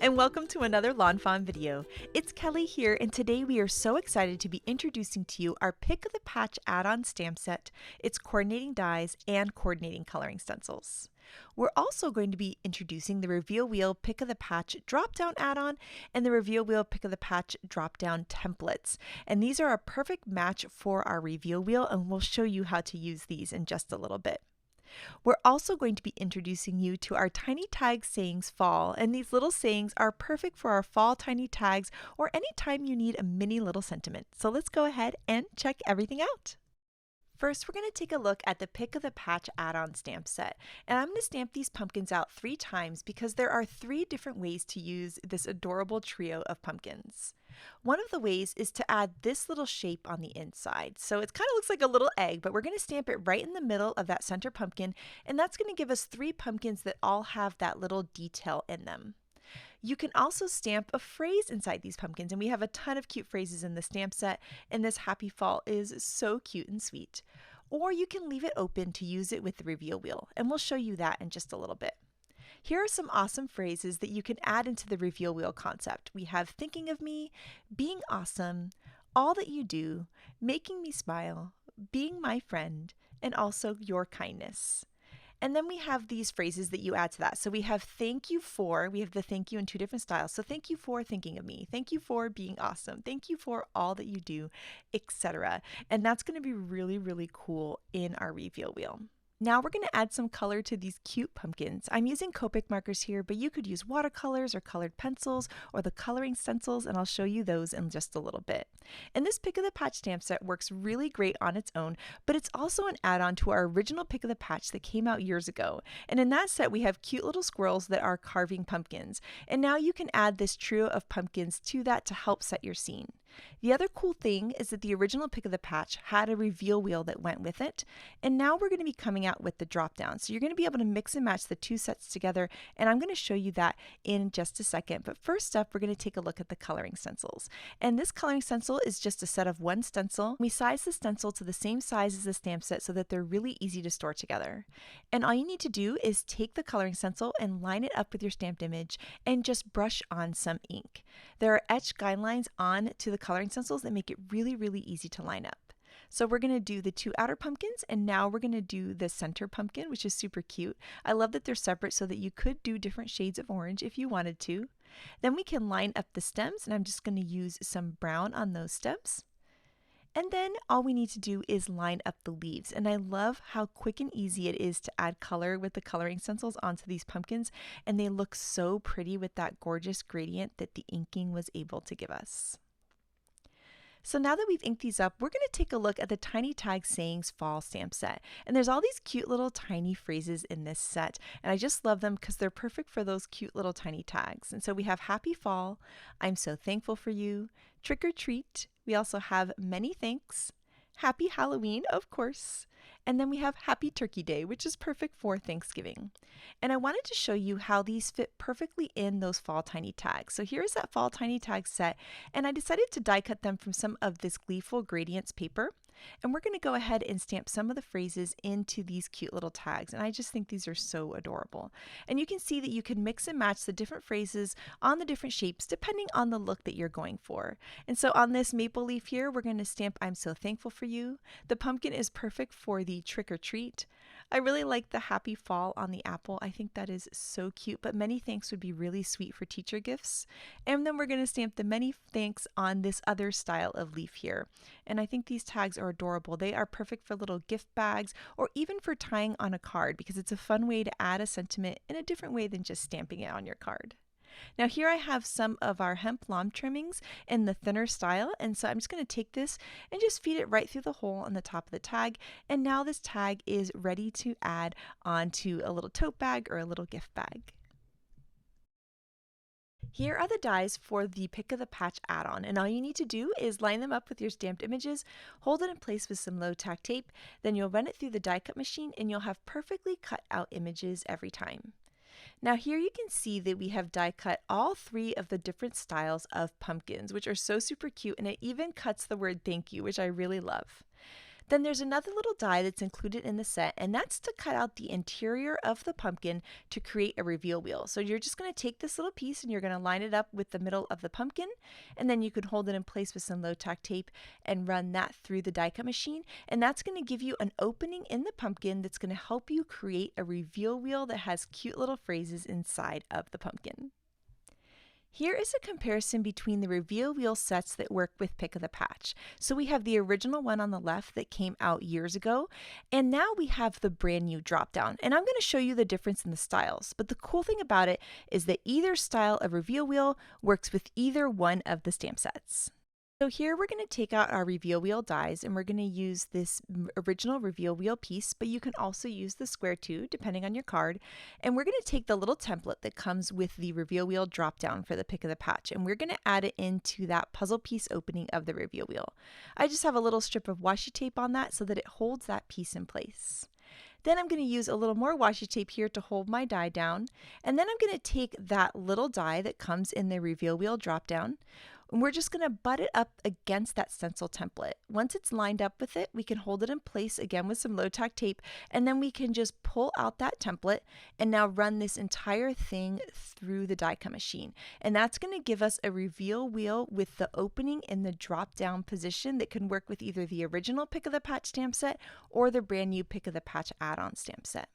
and welcome to another lawnfawn video. It's Kelly here, and today we are so excited to be introducing to you our Pick of the Patch add-on stamp set, its coordinating dies, and coordinating coloring stencils. We're also going to be introducing the Reveal Wheel Pick of the Patch drop-down add-on and the Reveal Wheel Pick of the Patch drop-down templates. And these are a perfect match for our Reveal Wheel, and we'll show you how to use these in just a little bit. We're also going to be introducing you to our Tiny Tag Sayings Fall, and these little sayings are perfect for our fall tiny tags or anytime you need a mini little sentiment. So let's go ahead and check everything out. First, we're going to take a look at the Pick of the Patch add-on stamp set, and I'm going to stamp these pumpkins out 3 times because there are 3 different ways to use this adorable trio of pumpkins. One of the ways is to add this little shape on the inside. So it kind of looks like a little egg, but we're going to stamp it right in the middle of that center pumpkin, and that's going to give us 3 pumpkins that all have that little detail in them. You can also stamp a phrase inside these pumpkins, and we have a ton of cute phrases in the stamp set, and this happy fall is so cute and sweet. Or you can leave it open to use it with the Reveal Wheel, and we'll show you that in just a little bit. Here are some awesome phrases that you can add into the Reveal Wheel concept. We have thinking of me, being awesome, all that you do, making me smile, being my friend, and also your kindness. And then we have these phrases that you add to that. So we have thank you for, we have the thank you in 2 different styles. So thank you for thinking of me, thank you for being awesome, thank you for all that you do, etc. And that's going to be really, really cool in our Reveal Wheel. Now we're going to add some color to these cute pumpkins. I'm using Copic markers here, but you could use watercolors or colored pencils or the coloring stencils, and I'll show you those in just a little bit. And this Pick of the Patch stamp set works really great on its own, but it's also an add-on to our original Pick of the Patch that came out years ago. And in that set, we have cute little squirrels that are carving pumpkins. And now you can add this trio of pumpkins to that to help set your scene. The other cool thing is that the original Pick of the Patch had a Reveal Wheel that went with it, and now we're going to be coming out with the drop down. So you're going to be able to mix and match the 2 sets together, and I'm going to show you that in just a second. But first up, we're going to take a look at the coloring stencils. And this coloring stencil is just a set of 1 stencil. We size the stencil to the same size as the stamp set so that they're really easy to store together. And all you need to do is take the coloring stencil and line it up with your stamped image and just brush on some ink. There are etched guidelines on to the coloring stencils that make it really, really easy to line up. So we're going to do the 2 outer pumpkins, and now we're going to do the center pumpkin, which is super cute. I love that they're separate so that you could do different shades of orange if you wanted to. Then we can line up the stems, and I'm just going to use some brown on those stems. And then all we need to do is line up the leaves. And I love how quick and easy it is to add color with the coloring stencils onto these pumpkins. And they look so pretty with that gorgeous gradient that the inking was able to give us. So now that we've inked these up, we're going to take a look at the Tiny Tag Sayings Fall stamp set. And there's all these cute little tiny phrases in this set. And I just love them because they're perfect for those cute little tiny tags. And so we have Happy Fall, I'm so thankful for you, Trick or Treat. We also have Many Thanks, Happy Halloween, of course. And then we have Happy Turkey Day, which is perfect for Thanksgiving. And I wanted to show you how these fit perfectly in those fall tiny tags. So here's that fall tiny tag set, and I decided to die cut them from some of this Gleeful Gradients paper. And we're going to go ahead and stamp some of the phrases into these cute little tags. And I just think these are so adorable. And you can see that you can mix and match the different phrases on the different shapes depending on the look that you're going for. And so on this maple leaf here, we're going to stamp I'm so thankful for you. The pumpkin is perfect for the trick or treat. I really like the Happy Fall on the apple. I think that is so cute, but Many Thanks would be really sweet for teacher gifts. And then we're going to stamp the Many Thanks on this other style of leaf here. And I think these tags are adorable. They are perfect for little gift bags or even for tying on a card because it's a fun way to add a sentiment in a different way than just stamping it on your card. Now here I have some of our hemp lawn trimmings in the thinner style, and so I'm just going to take this and just feed it right through the hole on the top of the tag, and now this tag is ready to add onto a little tote bag or a little gift bag. Here are the dies for the Pick of the Patch add-on, and all you need to do is line them up with your stamped images, hold it in place with some low tack tape, then you'll run it through the die cut machine and you'll have perfectly cut out images every time. Now here you can see that we have die cut all 3 of the different styles of pumpkins, which are so super cute, and it even cuts the word thank you, which I really love. Then there's another little die that's included in the set, and that's to cut out the interior of the pumpkin to create a reveal wheel. So you're just going to take this little piece and you're going to line it up with the middle of the pumpkin, and then you can hold it in place with some low tack tape and run that through the die cut machine, and that's going to give you an opening in the pumpkin that's going to help you create a reveal wheel that has cute little phrases inside of the pumpkin. Here is a comparison between the reveal wheel sets that work with Pick of the Patch. So we have the original one on the left that came out years ago, and now we have the brand new drop down. And I'm going to show you the difference in the styles. But the cool thing about it is that either style of reveal wheel works with either one of the stamp sets. So here we're going to take out our reveal wheel dies, and we're going to use this original reveal wheel piece, but you can also use the square too, depending on your card. And we're going to take the little template that comes with the reveal wheel drop down for the Pick of the Patch, and we're going to add it into that puzzle piece opening of the reveal wheel. I just have a little strip of washi tape on that so that it holds that piece in place. Then I'm going to use a little more washi tape here to hold my die down, and then I'm going to take that little die that comes in the reveal wheel drop down, and we're just going to butt it up against that stencil template. Once it's lined up with it, we can hold it in place again with some low tack tape, and then we can just pull out that template and now run this entire thing through the die cut machine. And that's going to give us a reveal wheel with the opening in the drop down position that can work with either the original Pick of the Patch stamp set or the brand new Pick of the Patch add-on stamp set.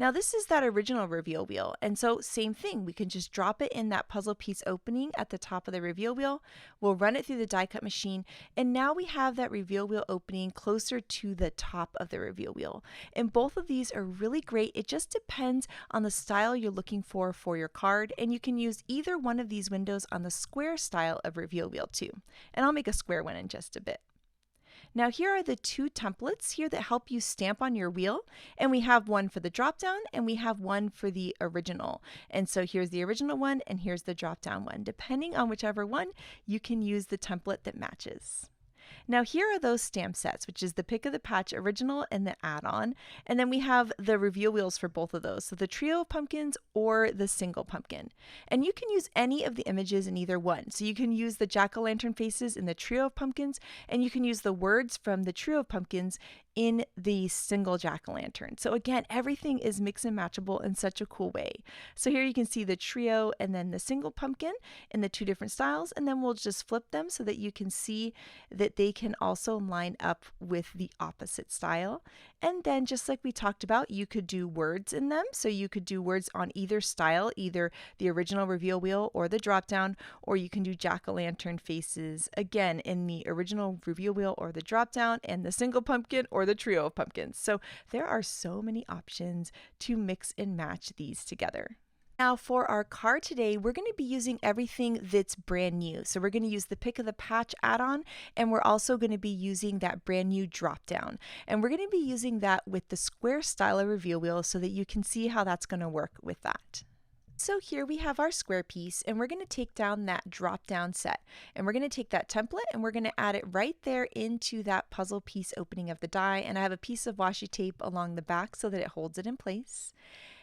Now this is that original reveal wheel, and so same thing, we can just drop it in that puzzle piece opening at the top of the reveal wheel. We'll run it through the die cut machine, and now we have that reveal wheel opening closer to the top of the reveal wheel. And both of these are really great. It just depends on the style you're looking for your card, and you can use either one of these windows on the square style of reveal wheel too. And I'll make a square one in just a bit. Now here are the two templates here that help you stamp on your wheel, and we have one for the drop down and we have one for the original. And so here's the original one and here's the drop down one. Depending on whichever one, you can use the template that matches. Now here are those stamp sets, which is the Pick of the Patch original and the add-on, and then we have the reveal wheels for both of those, so the trio of pumpkins or the single pumpkin. And you can use any of the images in either one, so you can use the jack-o'-lantern faces in the trio of pumpkins, and you can use the words from the trio of pumpkins in the single jack-o'-lantern. So again, everything is mix and matchable in such a cool way. So here you can see the trio and then the single pumpkin in the two different styles, and then we'll just flip them so that you can see that they can also line up with the opposite style. And then just like we talked about, you could do words in them. So you could do words on either style, either the original reveal wheel or the drop down, or you can do jack-o'-lantern faces again in the original reveal wheel or the drop down, and the single pumpkin or the trio of pumpkins. So there are so many options to mix and match these together. Now for our card today, we're going to be using everything that's brand new. So we're going to use the Pick of the Patch add-on, and we're also going to be using that brand new drop down. And we're going to be using that with the square style of reveal wheel so that you can see how that's going to work with that. So here we have our square piece, and we're going to take down that drop down set, and we're going to take that template and we're going to add it right there into that puzzle piece opening of the die. And I have a piece of washi tape along the back so that it holds it in place.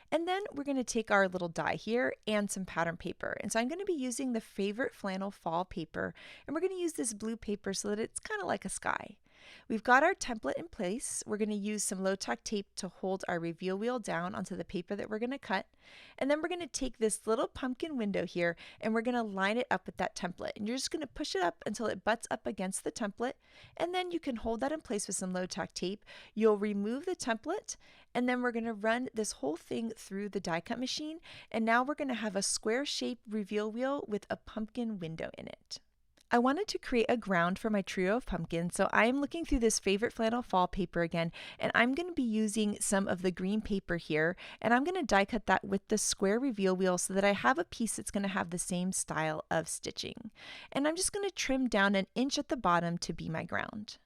And then we're going to take our little die here and some pattern paper. And so I'm going to be using the Favorite Flannel Fall paper, and we're going to use this blue paper so that it's kind of like a sky. We've got our template in place. We're going to use some low tack tape to hold our reveal wheel down onto the paper that we're going to cut. And then we're going to take this little pumpkin window here and we're going to line it up with that template. And you're just going to push it up until it butts up against the template. And then you can hold that in place with some low tack tape. You'll remove the template, and then we're going to run this whole thing through the die cut machine. And now we're going to have a square shaped reveal wheel with a pumpkin window in it. I wanted to create a ground for my trio of pumpkins, so I am looking through this Favorite Flannel Fall paper again, and I'm going to be using some of the green paper here, and I'm going to die cut that with the square reveal wheel so that I have a piece that's going to have the same style of stitching. And I'm just going to trim down 1 inch at the bottom to be my ground.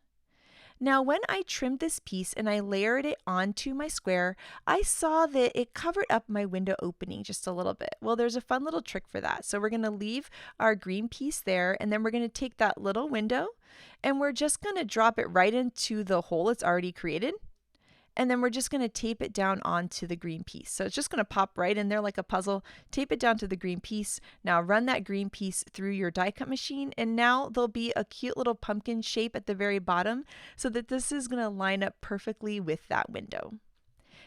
Now when I trimmed this piece and I layered it onto my square, I saw that it covered up my window opening just a little bit. Well, there's a fun little trick for that. So we're going to leave our green piece there, and then we're going to take that little window and we're just going to drop it right into the hole it's already created. And then we're just going to tape it down onto the green piece. So it's just going to pop right in there like a puzzle. Tape it down to the green piece. Now run that green piece through your die cut machine, and now there'll be a cute little pumpkin shape at the very bottom so that this is going to line up perfectly with that window.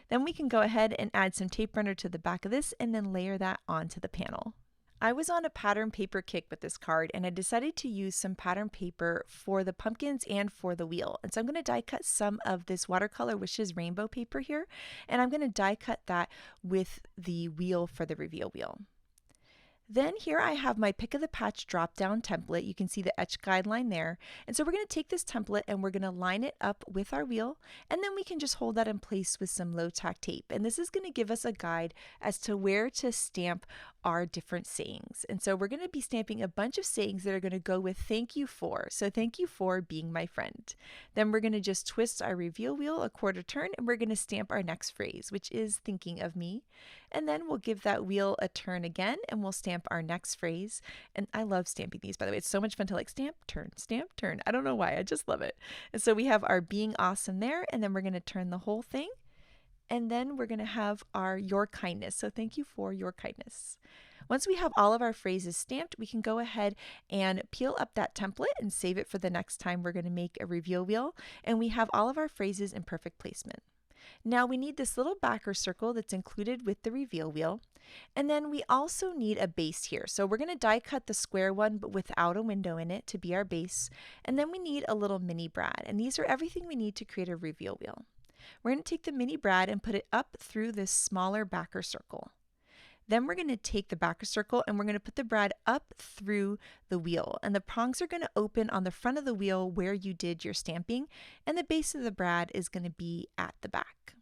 Then we can go ahead and add some tape runner to the back of this and then layer that onto the panel. I was on a pattern paper kick with this card, and I decided to use some pattern paper for the pumpkins and for the wheel. And so I'm going to die cut some of this watercolor wishes rainbow paper here, and I'm going to die cut that with the wheel for the reveal wheel. Then here I have my pick of the patch drop down template. You can see the etch guideline there. And so we're going to take this template and we're going to line it up with our wheel, and then we can just hold that in place with some low tack tape. And this is going to give us a guide as to where to stamp our different sayings. And so we're going to be stamping a bunch of sayings that are going to go with thank you for. So thank you for being my friend. Then we're going to just twist our reveal wheel a quarter turn, and we're going to stamp our next phrase, which is thinking of me. And then we'll give that wheel a turn again, and we'll stamp our next phrase. And I love stamping these, by the way. It's so much fun to like stamp, turn, stamp, turn. I don't know why, I just love it. And so we have our being awesome there, and then we're going to turn the whole thing. And then we're going to have our your kindness. So thank you for your kindness. Once we have all of our phrases stamped, we can go ahead and peel up that template and save it for the next time we're going to make a reveal wheel. And we have all of our phrases in perfect placement. Now we need this little backer circle that's included with the reveal wheel. And then we also need a base here. So we're going to die cut the square one but without a window in it to be our base. And then we need a little mini brad. And these are everything we need to create a reveal wheel. We're going to take the mini brad and put it up through this smaller backer circle. Then we're going to take the backer circle and we're going to put the brad up through the wheel. And the prongs are going to open on the front of the wheel where you did your stamping, and the base of the brad is going to be at the back.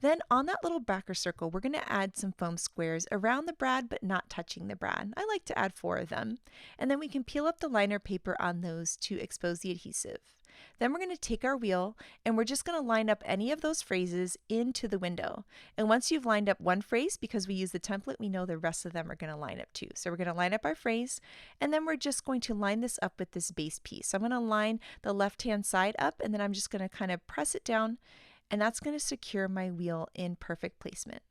Then on that little backer circle, we're going to add some foam squares around the brad but not touching the brad. I like to add 4 of them. And then we can peel up the liner paper on those to expose the adhesive. Then we're going to take our wheel and we're just going to line up any of those phrases into the window. And once you've lined up one phrase, because we use the template, we know the rest of them are going to line up too. So we're going to line up our phrase, and then we're just going to line this up with this base piece. So I'm going to line the left-hand side up, and then I'm just going to kind of press it down, and that's going to secure my wheel in perfect placement.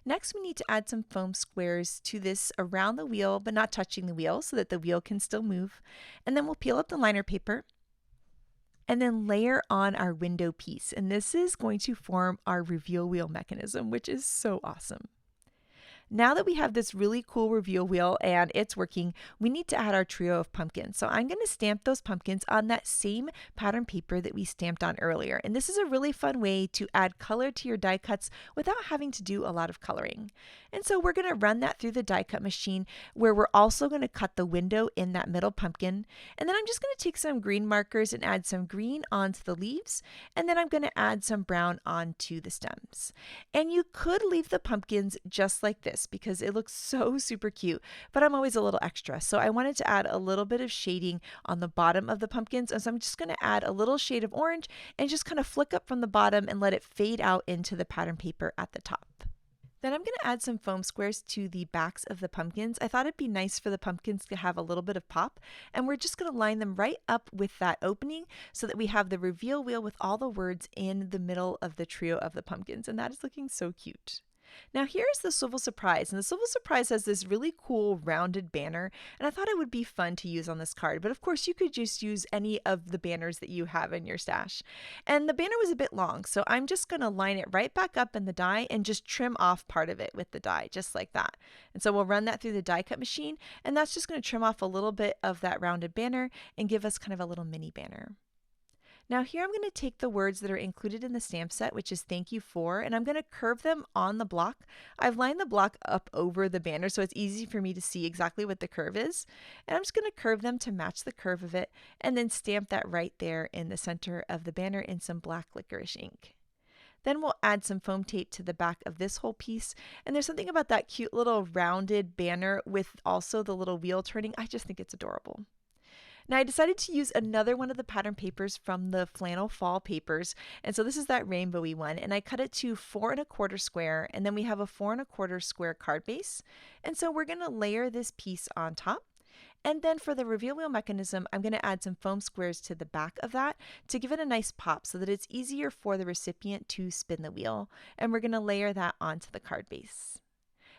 Next, we need to add some foam squares to this around the wheel, but not touching the wheel so that the wheel can still move. And then we'll peel up the liner paper and then layer on our window piece. And this is going to form our reveal wheel mechanism, which is so awesome. Now that we have this really cool reveal wheel and it's working, we need to add our trio of pumpkins. So I'm going to stamp those pumpkins on that same pattern paper that we stamped on earlier. And this is a really fun way to add color to your die cuts without having to do a lot of coloring. And so we're going to run that through the die cut machine, where we're also going to cut the window in that middle pumpkin. And then I'm just going to take some green markers and add some green onto the leaves. And then I'm going to add some brown onto the stems. And you could leave the pumpkins just like this, because it looks so super cute, but I'm always a little extra. So I wanted to add a little bit of shading on the bottom of the pumpkins. And so I'm just going to add a little shade of orange and just kind of flick up from the bottom and let it fade out into the pattern paper at the top. Then I'm going to add some foam squares to the backs of the pumpkins. I thought it'd be nice for the pumpkins to have a little bit of pop, and we're just going to line them right up with that opening so that we have the reveal wheel with all the words in the middle of the trio of the pumpkins, and that is looking so cute. Now here's the Swivel Surprise, and the Swivel Surprise has this really cool rounded banner, and I thought it would be fun to use on this card, but of course you could just use any of the banners that you have in your stash. And the banner was a bit long, so I'm just going to line it right back up in the die and just trim off part of it with the die, just like that. And so we'll run that through the die cut machine, and that's just going to trim off a little bit of that rounded banner and give us kind of a little mini banner. Now here I'm going to take the words that are included in the stamp set, which is thank you for, and I'm going to curve them on the block. I've lined the block up over the banner so it's easy for me to see exactly what the curve is. And I'm just going to curve them to match the curve of it, and then stamp that right there in the center of the banner in some black licorice ink. Then we'll add some foam tape to the back of this whole piece. And there's something about that cute little rounded banner with also the little wheel turning. I just think it's adorable. Now I decided to use another one of the pattern papers from the flannel fall papers, and so this is that rainbowy one, and I cut it to 4 1/4 square, and then we have a 4 1/4 square card base, and so we're going to layer this piece on top, And then for the reveal wheel mechanism, I'm going to add some foam squares to the back of that to give it a nice pop so that it's easier for the recipient to spin the wheel. And we're going to layer that onto the card base.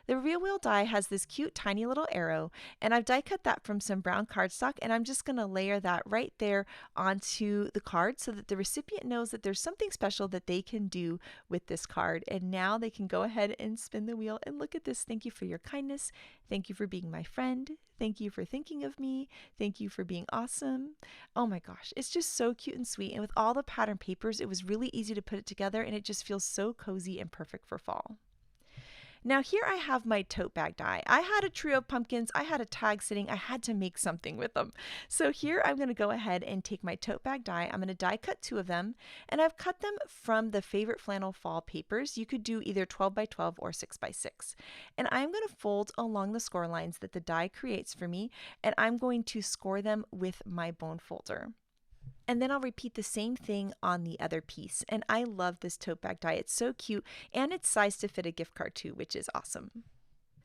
The reveal wheel die has this cute tiny little arrow, and I've die cut that from some brown cardstock, and I'm just going to layer that right there onto the card so that the recipient knows that there's something special that they can do with this card. And now they can go ahead and spin the wheel and look at this. Thank you for your kindness. Thank you for being my friend. Thank you for thinking of me. Thank you for being awesome. Oh my gosh, it's just so cute and sweet. And with all the pattern papers, it was really easy to put it together, and it just feels so cozy and perfect for fall. Now here I have my tote bag die. I had a trio of pumpkins, I had a tag sitting, I had to make something with them. So here I'm going to go ahead and take my tote bag die. I'm going to die cut 2 of them, and I've cut them from the favorite flannel fall papers. You could do either 12 by 12 or 6 by 6. And I'm going to fold along the score lines that the die creates for me, and I'm going to score them with my bone folder. And then I'll repeat the same thing on the other piece. And I love this tote bag die. It's so cute, and it's sized to fit a gift card too, which is awesome.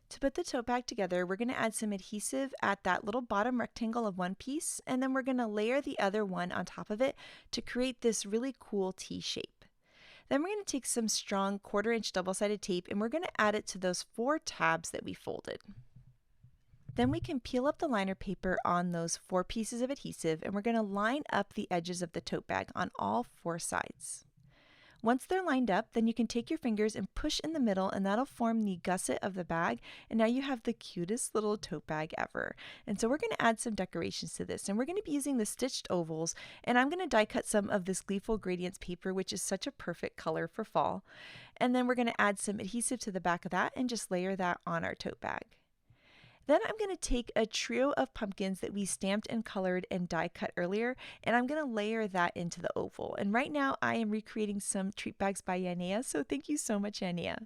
To put the tote bag together, we're going to add some adhesive at that little bottom rectangle of one piece, and then we're going to layer the other one on top of it to create this really cool T shape. Then we're going to take some strong 1/4-inch double-sided tape, and we're going to add it to those 4 tabs that we folded. Then we can peel up the liner paper on those 4 pieces of adhesive, and we're going to line up the edges of the tote bag on all 4 sides. Once they're lined up, then you can take your fingers and push in the middle, and that'll form the gusset of the bag, and now you have the cutest little tote bag ever. And so we're going to add some decorations to this, and we're going to be using the stitched ovals, and I'm going to die cut some of this Gleeful Gradients paper, which is such a perfect color for fall. And then we're going to add some adhesive to the back of that and just layer that on our tote bag. Then I'm going to take a trio of pumpkins that we stamped and colored and die cut earlier, and I'm going to layer that into the oval. And right now I am recreating some treat bags by Yanea, so thank you so much, Yanea.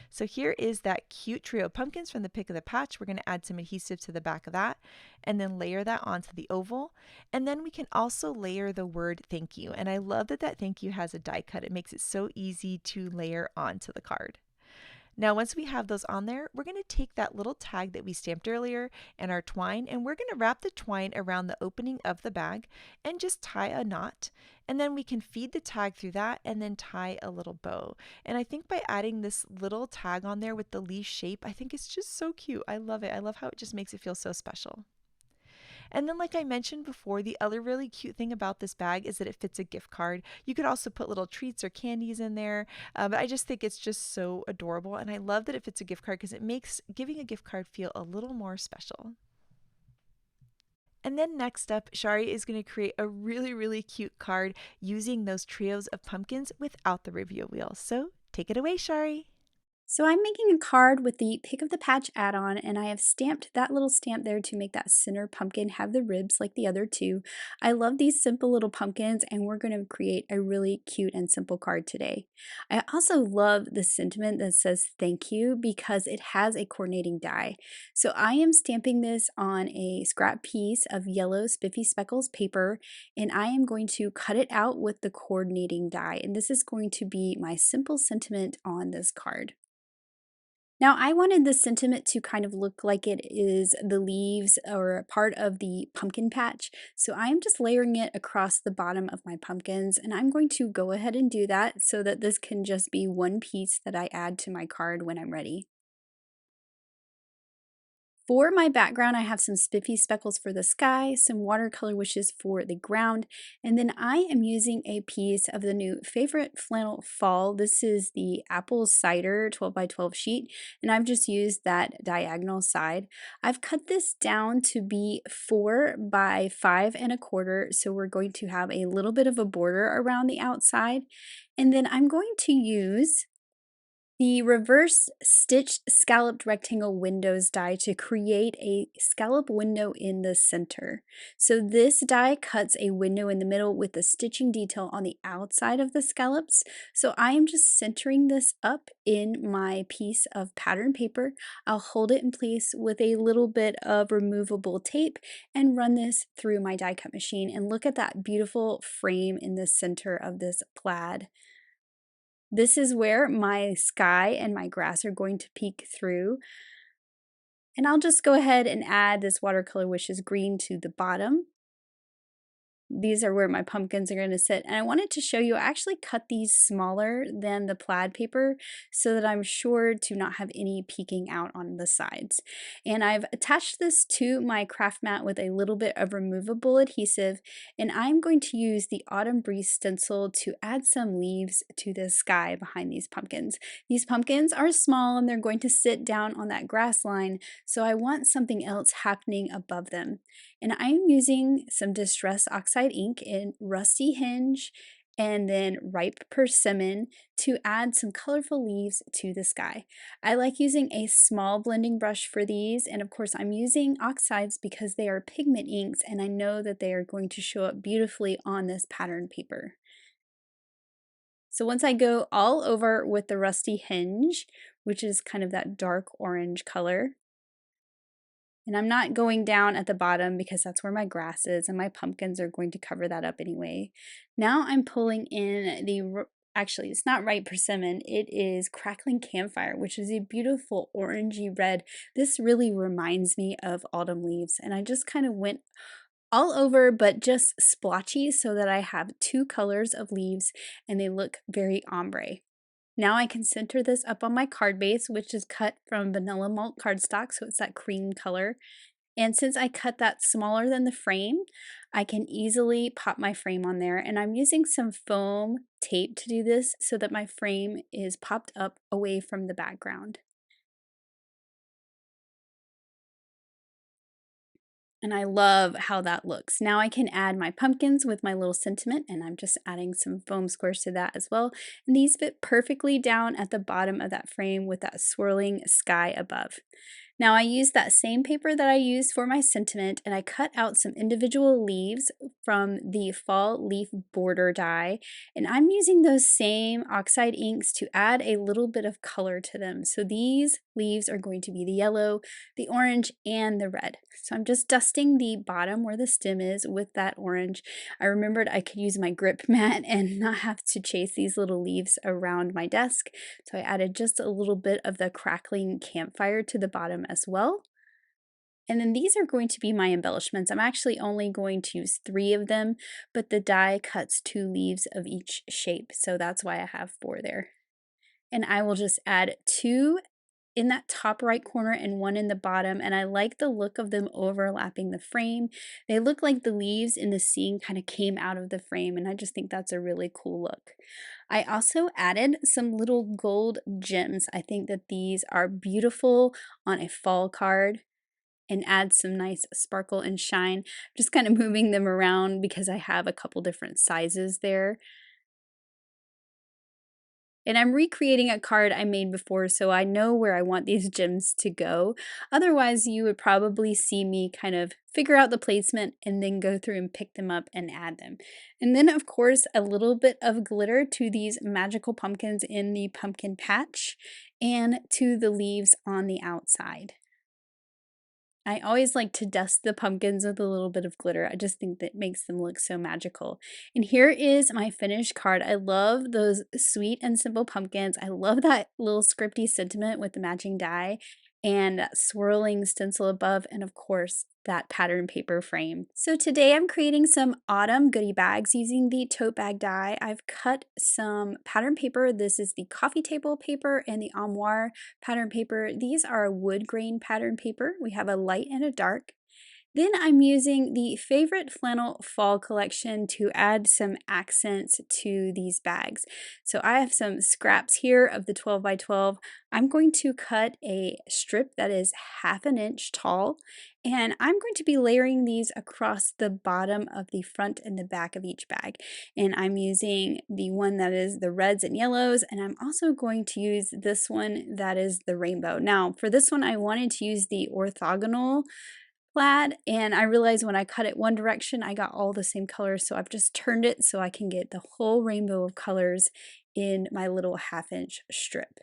So here is that cute trio of pumpkins from the pick of the patch. We're going to add some adhesive to the back of that and then layer that onto the oval. And then we can also layer the word thank you. And I love that that thank you has a die cut. It makes it so easy to layer onto the card. Now, once we have those on there, we're going to take that little tag that we stamped earlier and our twine, and we're going to wrap the twine around the opening of the bag and just tie a knot. And then we can feed the tag through that and then tie a little bow. And I think by adding this little tag on there with the leaf shape, I think it's just so cute. I love it. I love how it just makes it feel so special. And then, like I mentioned before, the other really cute thing about this bag is that it fits a gift card. You could also put little treats or candies in there, but I just think it's just so adorable. And I love that it fits a gift card because it makes giving a gift card feel a little more special. And then next up, Shari is going to create a really cute card using those trios of pumpkins without the reveal wheel. So take it away, Shari. So I'm making a card with the Pick of the Patch add-on, and I have stamped that little stamp there to make that center pumpkin have the ribs like the other two. I love these simple little pumpkins, and we're going to create a really cute and simple card today. I also love the sentiment that says thank you because it has a coordinating die. So I am stamping this on a scrap piece of yellow Spiffy Speckles paper, and I am going to cut it out with the coordinating die. And this is going to be my simple sentiment on this card. Now, I wanted the sentiment to kind of look like it is the leaves or part of the pumpkin patch, so I'm just layering it across the bottom of my pumpkins, and I'm going to go ahead and do that so that this can just be one piece that I add to my card when I'm ready. For my background, I have some Spiffy Speckles for the sky, some watercolor wishes for the ground, and then I am using a piece of the new Favorite Flannel Fall. This is the apple cider 12 by 12 sheet, and I've just used that diagonal side. I've cut this down to be 4 by 5 1/4, so we're going to have a little bit of a border around the outside, and then I'm going to use the reverse stitched scalloped rectangle windows die to create a scallop window in the center. So this die cuts a window in the middle with the stitching detail on the outside of the scallops. So I am just centering this up in my piece of pattern paper. I'll hold it in place with a little bit of removable tape and run this through my die cut machine, and look at that beautiful frame in the center of this plaid. This is where my sky and my grass are going to peek through. And I'll just go ahead and add this watercolor, which is green, to the bottom. These are where my pumpkins are going to sit. And I wanted to show you, I actually cut these smaller than the plaid paper so that I'm sure to not have any peeking out on the sides. And I've attached this to my craft mat with a little bit of removable adhesive. And I'm going to use the Autumn Breeze stencil to add some leaves to the sky behind these pumpkins. These pumpkins are small and they're going to sit down on that grass line. So I want something else happening above them. And I'm using some Distress Oxide ink in Rusty Hinge and then Ripe Persimmon to add some colorful leaves to the sky. I like using a small blending brush for these, and of course I'm using oxides because they are pigment inks and I know that they are going to show up beautifully on this pattern paper. So once I go all over with the Rusty Hinge, which is kind of that dark orange color, and I'm not going down at the bottom because that's where my grass is and my pumpkins are going to cover that up anyway. Now I'm pulling in actually it's not Ripe Persimmon, it is Crackling Campfire, which is a beautiful orangey red. This really reminds me of autumn leaves, and I just kind of went all over but just splotchy so that I have two colors of leaves and they look very ombre. Now I can center this up on my card base, which is cut from vanilla malt cardstock, so it's that cream color. And since I cut that smaller than the frame, I can easily pop my frame on there. And I'm using some foam tape to do this so that my frame is popped up away from the background. And I love how that looks. Now I can add my pumpkins with my little sentiment, and I'm just adding some foam squares to that as well. And these fit perfectly down at the bottom of that frame with that swirling sky above. Now I used that same paper that I used for my sentiment, and I cut out some individual leaves from the fall leaf border die, and I'm using those same oxide inks to add a little bit of color to them. So these leaves are going to be the yellow, the orange, and the red. So I'm just dusting the bottom where the stem is with that orange. I remembered I could use my grip mat and not have to chase these little leaves around my desk. So I added just a little bit of the Crackling Campfire to the bottom as well. And then these are going to be my embellishments. I'm actually only going to use 3 of them, but the die cuts 2 leaves of each shape. So that's why I have 4 there. And I will just add 2 in that top right corner and 1 in the bottom, and I like the look of them overlapping the frame. They look like the leaves in the scene kind of came out of the frame, and I just think that's a really cool look. I also added some little gold gems. I think that these are beautiful on a fall card and add some nice sparkle and shine. Just kind of moving them around because I have a couple different sizes there. And I'm recreating a card I made before, so I know where I want these gems to go. Otherwise, you would probably see me kind of figure out the placement and then go through and pick them up and add them. And then, of course, a little bit of glitter to these magical pumpkins in the pumpkin patch and to the leaves on the outside. I always like to dust the pumpkins with a little bit of glitter. I just think that makes them look so magical. And here is my finished card. I love those sweet and simple pumpkins. I love that little scripty sentiment with the matching die and that swirling stencil above, and of course, that pattern paper frame. So today I'm creating some autumn goodie bags using the tote bag die. I've cut some pattern paper. This is the coffee table paper and the armoire pattern paper. These are wood grain pattern paper. We have a light and a dark. Then I'm using the Favorite Flannel Fall Collection to add some accents to these bags. So I have some scraps here of the 12 by 12. I'm going to cut a strip that is 1/2 inch tall, and I'm going to be layering these across the bottom of the front and the back of each bag. And I'm using the one that is the reds and yellows, and I'm also going to use this one that is the rainbow. Now, for this one, I wanted to use the orthogonal plaid, and I realized when I cut it one direction I got all the same colors, so I've just turned it so I can get the whole rainbow of colors in my little 1/2 inch strip.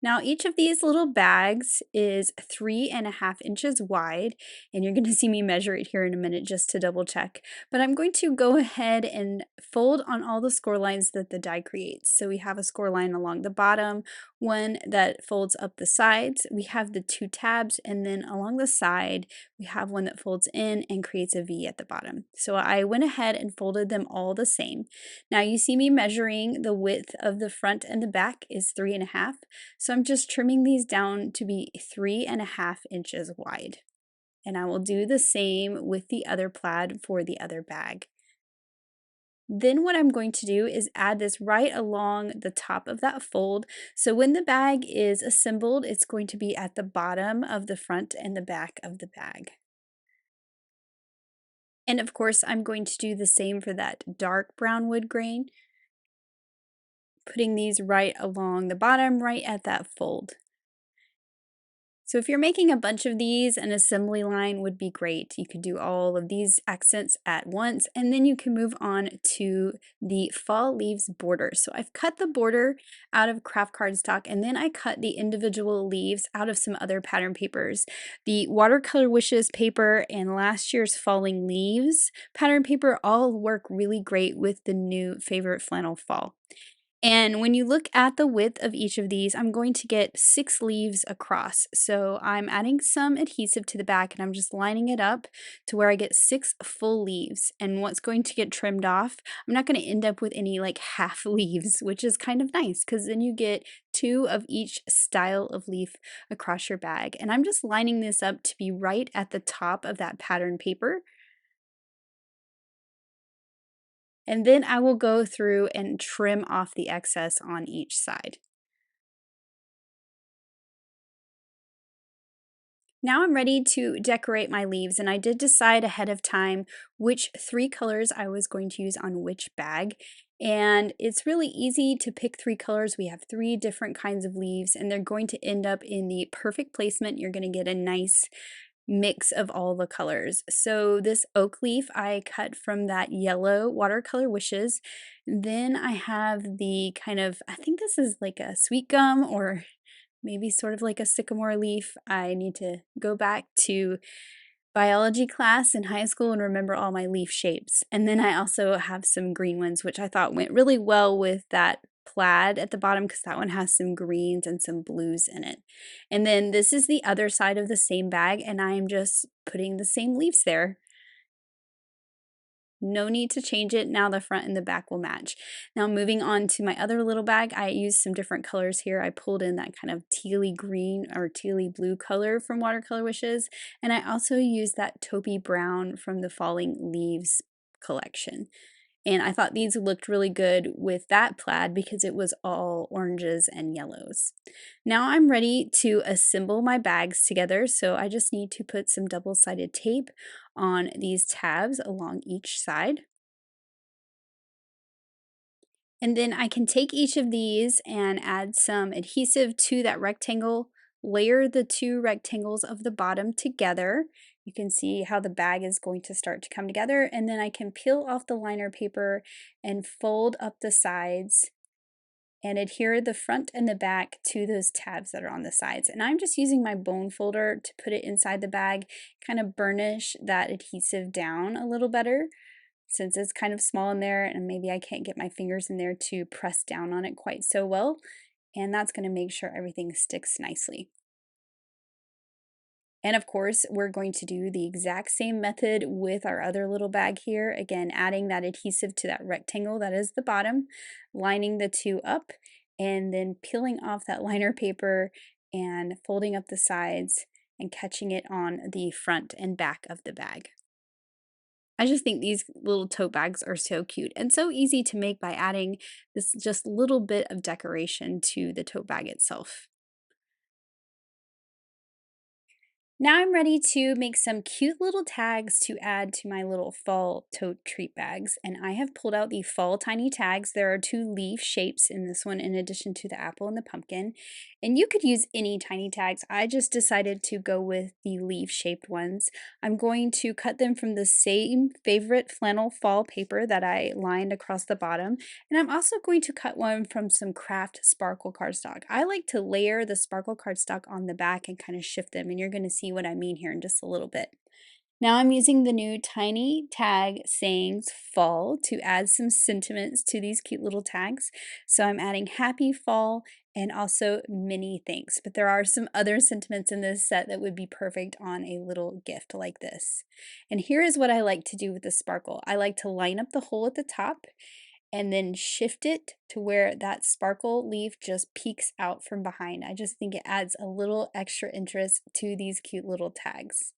Now, each of these little bags is 3.5 inches wide, and you're going to see me measure it here in a minute just to double check. But I'm going to go ahead and fold on all the score lines that the die creates. So we have a score line along the bottom, one that folds up the sides. We have the two tabs, and then along the side, we have one that folds in and creates a V at the bottom. So I went ahead and folded them all the same. Now you see me measuring the width of the front and the back is 3.5. So I'm just trimming these down to be 3.5 inches wide. And I will do the same with the other plaid for the other bag. Then what I'm going to do is add this right along the top of that fold. So when the bag is assembled, it's going to be at the bottom of the front and the back of the bag. And of course, I'm going to do the same for that dark brown wood grain, putting these right along the bottom, right at that fold. So if you're making a bunch of these, an assembly line would be great. You could do all of these accents at once, and then you can move on to the fall leaves border. So I've cut the border out of craft cardstock, and then I cut the individual leaves out of some other pattern papers. The Watercolor Wishes paper and last year's Falling Leaves pattern paper all work really great with the new Favorite Flannel Fall. And when you look at the width of each of these, I'm going to get 6 leaves across. So I'm adding some adhesive to the back and I'm just lining it up to where I get 6 full leaves. And what's going to get trimmed off, I'm not going to end up with any like half leaves, which is kind of nice because then you get 2 of each style of leaf across your bag. And I'm just lining this up to be right at the top of that pattern paper. And then I will go through and trim off the excess on each side. Now I'm ready to decorate my leaves, and I did decide ahead of time which 3 colors I was going to use on which bag. And it's really easy to pick 3 colors. We have 3 different kinds of leaves, and they're going to end up in the perfect placement. You're going to get a nice mix of all the colors. So this oak leaf I cut from that yellow Watercolor Wishes. Then I have the kind of, I think this is like a sweet gum or maybe sort of like a sycamore leaf. I need to go back to biology class in high school and remember all my leaf shapes. And then I also have some green ones, which I thought went really well with that plaid at the bottom because that one has some greens and some blues in it. And then this is the other side of the same bag, and I am just putting the same leaves there. No need to change it. Now the front and the back will match. Now moving on to my other little bag, I used some different colors here. I pulled in that kind of tealy green or tealy blue color from Watercolor Wishes. And I also used that taupey brown from the Falling Leaves collection. And I thought these looked really good with that plaid because it was all oranges and yellows. Now I'm ready to assemble my bags together, so I just need to put some double-sided tape on these tabs along each side. And then I can take each of these and add some adhesive to that rectangle, layer the 2 rectangles of the bottom together. You can see how the bag is going to start to come together, and then I can peel off the liner paper and fold up the sides and adhere the front and the back to those tabs that are on the sides. And I'm just using my bone folder to put it inside the bag, kind of burnish that adhesive down a little better since it's kind of small in there and maybe I can't get my fingers in there to press down on it quite so well. And that's going to make sure everything sticks nicely. And of course, we're going to do the exact same method with our other little bag here. Again, adding that adhesive to that rectangle that is the bottom, lining the 2 up, and then peeling off that liner paper and folding up the sides and catching it on the front and back of the bag. I just think these little tote bags are so cute and so easy to make by adding this just little bit of decoration to the tote bag itself. Now I'm ready to make some cute little tags to add to my little fall tote treat bags. And I have pulled out the fall tiny tags. There are two leaf shapes in this one in addition to the apple and the pumpkin. And you could use any tiny tags. I just decided to go with the leaf shaped ones. I'm going to cut them from the same favorite flannel fall paper that I lined across the bottom. And I'm also going to cut one from some craft sparkle cardstock. I like to layer the sparkle cardstock on the back and kind of shift them, and you're going to see what I mean here in just a little bit. Now I'm using the new tiny tag sayings fall to add some sentiments to these cute little tags. So I'm adding happy fall and also many thanks. But there are some other sentiments in this set that would be perfect on a little gift like this. And here is what I like to do with the sparkle. I like to line up the hole at the top and then shift it to where that sparkle leaf just peeks out from behind. I just think it adds a little extra interest to these cute little tags.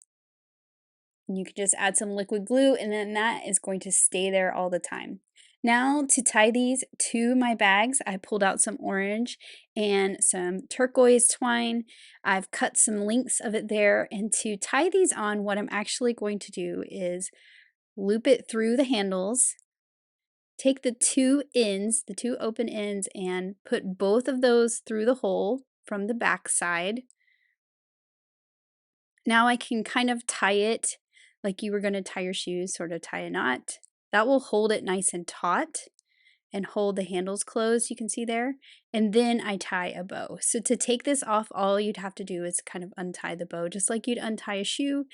And you can just add some liquid glue and then that is going to stay there all the time. Now to tie these to my bags, I pulled out some orange and some turquoise twine. I've cut some lengths of it there, and to tie these on, what I'm actually going to do is loop it through the handles. Take the two ends, the two open ends, and put both of those through the hole from the back side. Now I can kind of tie it like you were going to tie your shoes, sort of tie a knot. That will hold it nice and taut and hold the handles closed, you can see there. And then I tie a bow. So to take this off, all you'd have to do is kind of untie the bow, just like you'd untie a shoe,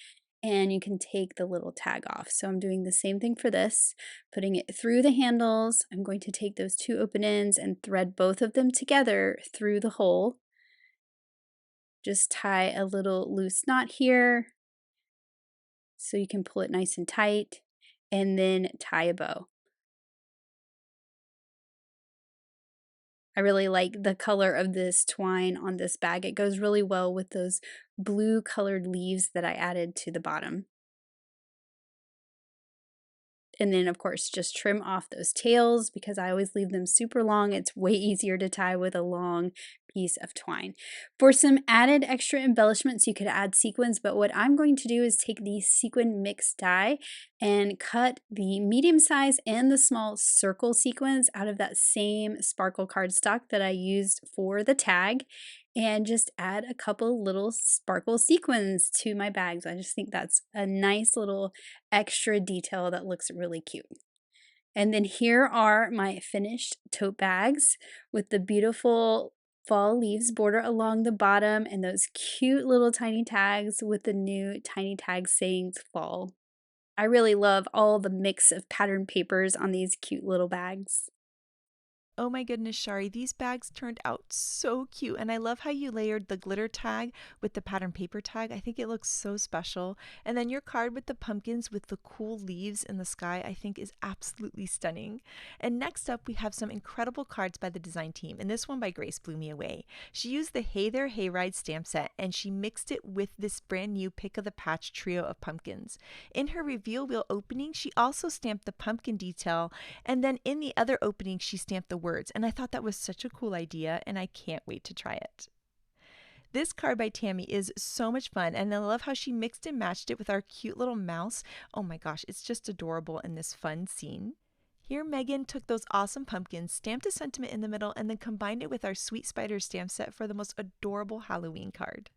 and you can take the little tag off. So I'm doing the same thing for this, putting it through the handles. I'm going to take those two open ends and thread both of them together through the hole. Just tie a little loose knot here so you can pull it nice and tight, and then tie a bow. I really like the color of this twine on this bag. It goes really well with those blue colored leaves that I added to the bottom. And then, of course, just trim off those tails because I always leave them super long. It's way easier to tie with a long piece of twine. For some added extra embellishments, you could add sequins, but what I'm going to do is take the sequin mixed die and cut the medium size and the small circle sequins out of that same sparkle cardstock that I used for the tag, and just add a couple little sparkle sequins to my bags. I just think that's a nice little extra detail that looks really cute. And then here are my finished tote bags with the beautiful fall leaves border along the bottom and those cute little tiny tags with the new tiny tag sayings fall. I really love all the mix of pattern papers on these cute little bags. Oh my goodness, Shari, these bags turned out so cute. And I love how you layered the glitter tag with the pattern paper tag. I think it looks so special. And then your card with the pumpkins with the cool leaves in the sky, I think is absolutely stunning. And next up, we have some incredible cards by the design team. And this one by Grace blew me away. She used the Hey There Hayride stamp set and she mixed it with this brand new Pick of the Patch trio of pumpkins. In her reveal wheel opening, she also stamped the pumpkin detail. And then in the other opening, she stamped the words, and I thought that was such a cool idea, and I can't wait to try it. This card by Tammy is so much fun, and I love how she mixed and matched it with our cute little mouse. Oh my gosh, it's just adorable in this fun scene. Here, Megan took those awesome pumpkins, stamped a sentiment in the middle, and then combined it with our Sweet Spider stamp set for the most adorable Halloween card.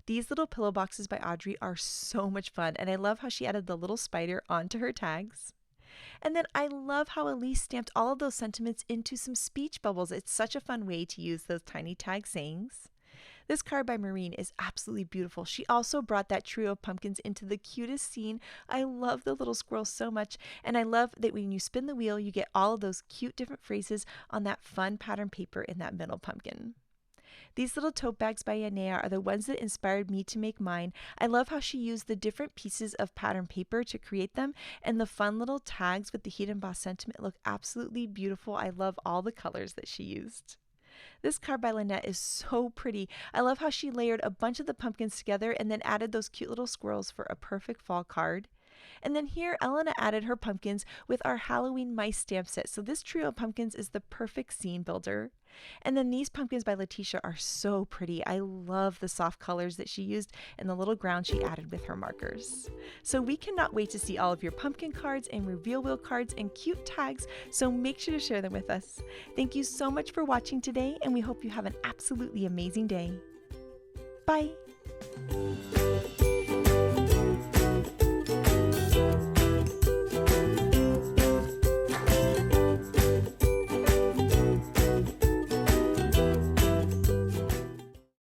These little pillow boxes by Audrey are so much fun, and I love how she added the little spider onto her tags. And then I love how Elise stamped all of those sentiments into some speech bubbles. It's such a fun way to use those tiny tag sayings. This card by Maureen is absolutely beautiful. She also brought that trio of pumpkins into the cutest scene. I love the little squirrels so much, and I love that when you spin the wheel, you get all of those cute different phrases on that fun pattern paper in that middle pumpkin. These little tote bags by Yanea are the ones that inspired me to make mine. I love how she used the different pieces of pattern paper to create them, and the fun little tags with the heat embossed sentiment look absolutely beautiful. I love all the colors that she used. This card by Lynette is so pretty. I love how she layered a bunch of the pumpkins together and then added those cute little squirrels for a perfect fall card. And then here, Elena added her pumpkins with our Halloween mice stamp set. So this trio of pumpkins is the perfect scene builder. And then these pumpkins by Letitia are so pretty. I love the soft colors that she used and the little ground she added with her markers. So we cannot wait to see all of your pumpkin cards and reveal wheel cards and cute tags, so make sure to share them with us. Thank you so much for watching today, and we hope you have an absolutely amazing day. Bye!